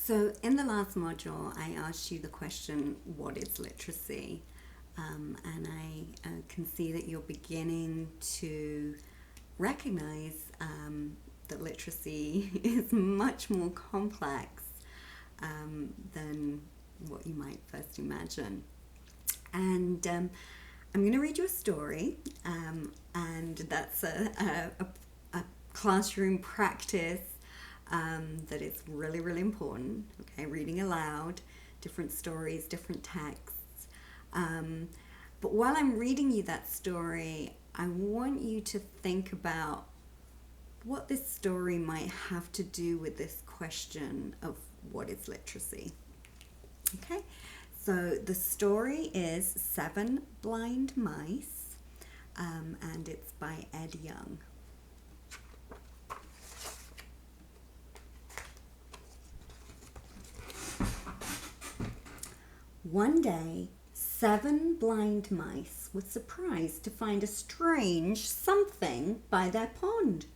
So, in the last module, I asked you the question, what is literacy? And I can see that you're beginning to recognize that literacy is much more complex than what you might first imagine. And I'm going to read you a story, and that's a classroom practice that is really, really important. Okay, reading aloud, different stories, different texts. But while I'm reading you that story, I want you to think about what this story might have to do with this question of what is literacy. Okay, so the story is Seven Blind Mice, and it's by Ed Young. One day, 7 blind mice were surprised to find a strange something by their pond.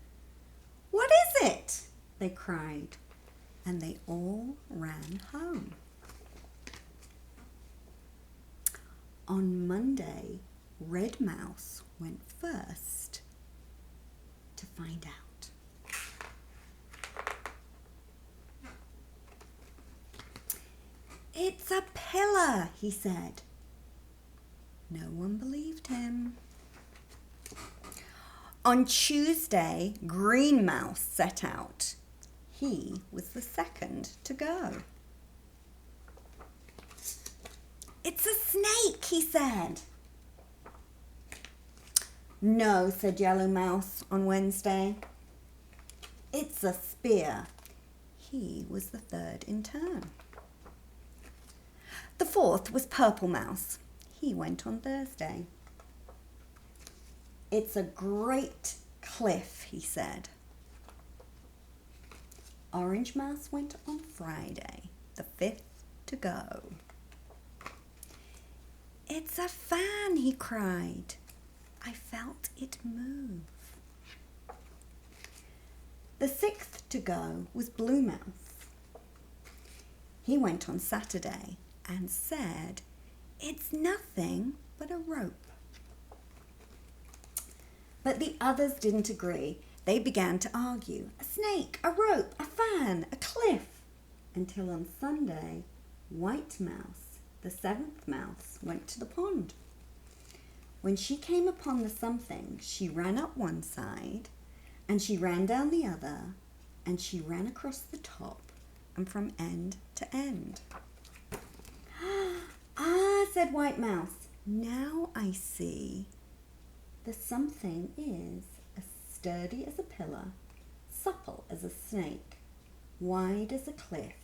"What is it?" they cried, and they all ran home. On Monday, Red Mouse went first to find out. "It's a pillar," he said. No one believed him. On Tuesday, Green Mouse set out. He was the second to go. "It's a snake," he said. "No," said Yellow Mouse on Wednesday. "It's a spear." He was the third in turn. The fourth was Purple Mouse. He went on Thursday. "It's a great cliff," he said. Orange Mouse went on Friday, the fifth to go. "It's a fan," he cried. "I felt it move." The sixth to go was Blue Mouse. He went on Saturday and said, "It's nothing but a rope." But the others didn't agree. They began to argue. A snake, a rope, a fan, a cliff. Until on Sunday, White Mouse, the seventh mouse, went to the pond. When she came upon the something, she ran up one side, and she ran down the other, and she ran across the top and from end to end. "Ah," said White Mouse, "now I see. The something is as sturdy as a pillar, supple as a snake, wide as a cliff,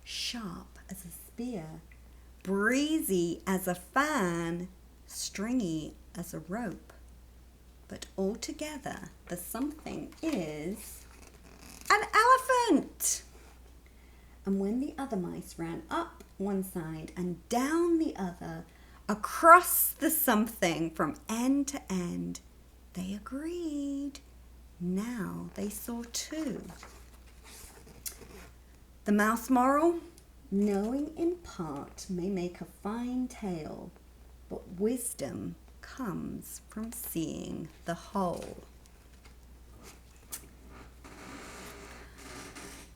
sharp as a spear, breezy as a fan, stringy as a rope. But altogether, the something is an elephant." And when the other mice ran up one side and down the other, across the something from end to end, they agreed. Now they saw too. The mouse moral: knowing in part may make a fine tale, but wisdom comes from seeing the whole.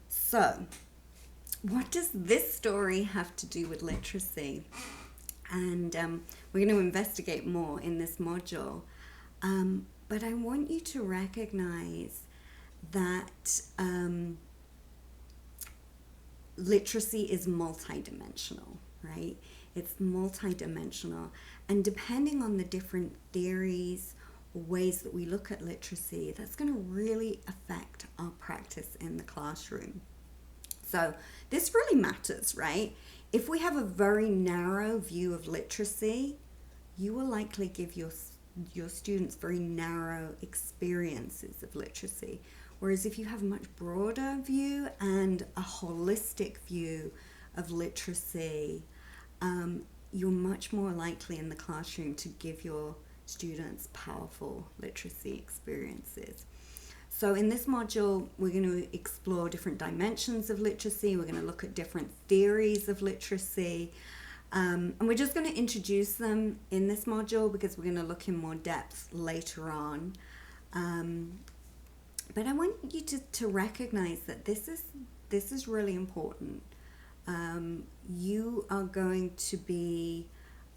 So, what does this story have to do with literacy? And we're going to investigate more in this module. But I want you to recognize that literacy is multidimensional, right? It's multidimensional. And depending on the different theories or ways that we look at literacy, that's going to really affect our practice in the classroom. So this really matters, right? If we have a very narrow view of literacy, you will likely give your students very narrow experiences of literacy. Whereas if you have a much broader view and a holistic view of literacy, you're much more likely in the classroom to give your students powerful literacy experiences. So in this module, we're going to explore different dimensions of literacy. We're going to look at different theories of literacy. And we're just going to introduce them in this module because we're going to look in more depth later on. But I want you to recognize that this is really important. You are going to be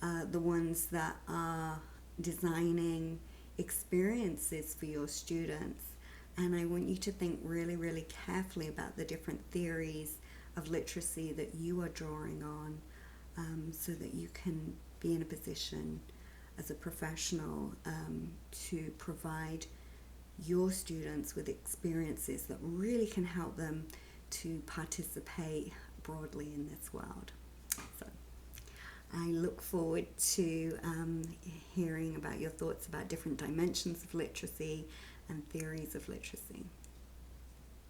the ones that are designing experiences for your students. And I want you to think really, really carefully about the different theories of literacy that you are drawing on, so that you can be in a position as a professional to provide your students with experiences that really can help them to participate broadly in this world. So I look forward to hearing about your thoughts about different dimensions of literacy and theories of literacy.